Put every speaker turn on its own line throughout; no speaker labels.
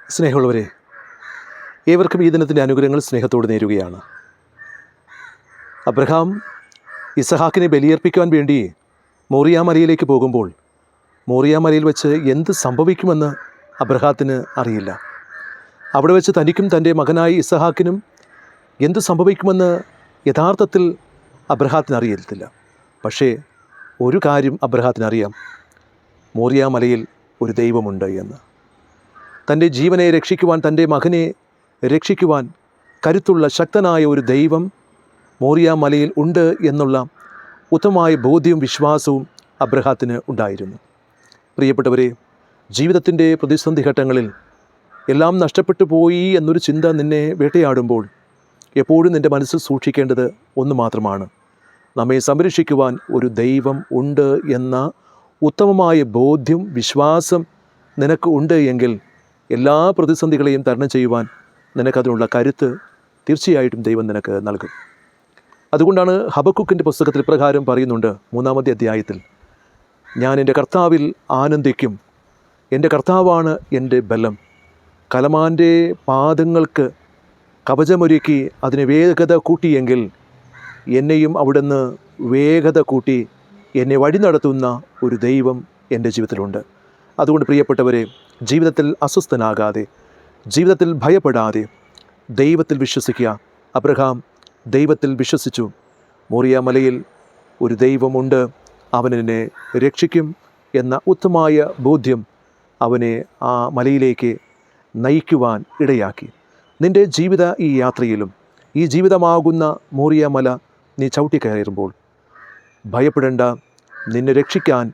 സ്നേഹമുള്ളവരെ, ഏവർക്കും ഈ ദിനത്തിൻ്റെ അനുഗ്രഹങ്ങൾ സ്നേഹത്തോട് നേരുകയാണ്. അബ്രഹാം ഇസഹാക്കിനെ ബലിയർപ്പിക്കുവാൻ വേണ്ടി മോറിയ മലയിലേക്ക് പോകുമ്പോൾ മോറിയ മലയിൽ വെച്ച് എന്ത് സംഭവിക്കുമെന്ന് അബ്രഹാത്തിന് അറിയില്ല. അവിടെ വെച്ച് തനിക്കും തൻ്റെ മകനായ ഇസഹാക്കിനും എന്ത് സംഭവിക്കുമെന്ന് യഥാർത്ഥത്തിൽ അബ്രഹാത്തിന് അറിയത്തില്ല. പക്ഷേ ഒരു കാര്യം അബ്രഹാത്തിനറിയാം, മോറിയ മലയിൽ ഒരു ദൈവമുണ്ട് എന്ന്. തൻ്റെ ജീവനെ രക്ഷിക്കുവാൻ, തൻ്റെ മകനെ രക്ഷിക്കുവാൻ കരുത്തുള്ള ശക്തനായ ഒരു ദൈവം മോറിയ മലയിൽ ഉണ്ട് എന്നുള്ള ഉത്തമമായ ബോധ്യവും വിശ്വാസവും അബ്രഹാത്തിന് ഉണ്ടായിരുന്നു. പ്രിയപ്പെട്ടവരെ, ജീവിതത്തിൻ്റെ പ്രതിസന്ധി ഘട്ടങ്ങളിൽ എല്ലാം നഷ്ടപ്പെട്ടു പോയി എന്നൊരു ചിന്ത നിന്നെ വേട്ടയാടുമ്പോൾ എപ്പോഴും നിൻ്റെ മനസ്സിൽ സൂക്ഷിക്കേണ്ടത് ഒന്ന് മാത്രമാണ്: നമ്മെ സംരക്ഷിക്കുവാൻ ഒരു ദൈവം ഉണ്ട് എന്ന ഉത്തമമായ ബോധ്യം, വിശ്വാസം നിനക്ക് ഉണ്ട് എങ്കിൽ എല്ലാ പ്രതിസന്ധികളെയും തരണം ചെയ്യുവാൻ നിനക്കതിനുള്ള കരുത്ത് തീർച്ചയായിട്ടും ദൈവം നിനക്ക് നൽകും. അതുകൊണ്ടാണ് ഹബക്കുക്കിൻ്റെ പുസ്തകത്തിൽ പ്രകാരം പറയുന്നുണ്ട്, 3-ാമത്തെ അധ്യായത്തിൽ, ഞാൻ എൻ്റെ കർത്താവിൽ ആനന്ദിക്കും, എൻ്റെ കർത്താവാണ് എൻ്റെ ബലം. കലമാൻ്റെ പാദങ്ങൾക്ക് കവചമൊരുക്കി അതിന് വേഗത കൂട്ടിയെങ്കിൽ എന്നെയും അവിടുന്ന് വേഗത കൂട്ടി എന്നെ വഴി നടത്തുന്ന ഒരു ദൈവം എൻ്റെ ജീവിതത്തിലുണ്ട്. അതുകൊണ്ട് പ്രിയപ്പെട്ടവരെ, ജീവിതത്തിൽ അസ്വസ്ഥനാകാതെ, ജീവിതത്തിൽ ഭയപ്പെടാതെ ദൈവത്തിൽ വിശ്വസിക്കുക. അബ്രഹാം ദൈവത്തിൽ വിശ്വസിച്ചു. മോറിയ മലയിൽ ഒരു ദൈവമുണ്ട്, അവനെന്നെ രക്ഷിക്കും എന്ന ഉത്തമമായ ബോധ്യം അവനെ ആ മലയിലേക്ക് നയിക്കുവാൻ ഇടയാക്കി. നിൻ്റെ ജീവിത ഈ യാത്രയിലും ഈ ജീവിതമാകുന്ന മോറിയ മല നീ ചവിട്ടിക്കയറുമ്പോൾ ഭയപ്പെടേണ്ട, നിന്നെ രക്ഷിക്കാൻ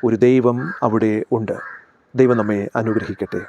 ഒരു ദൈവം അവിടെ ഉണ്ട്. ദൈവം നമ്മെ അനുഗ്രഹിക്കട്ടെ.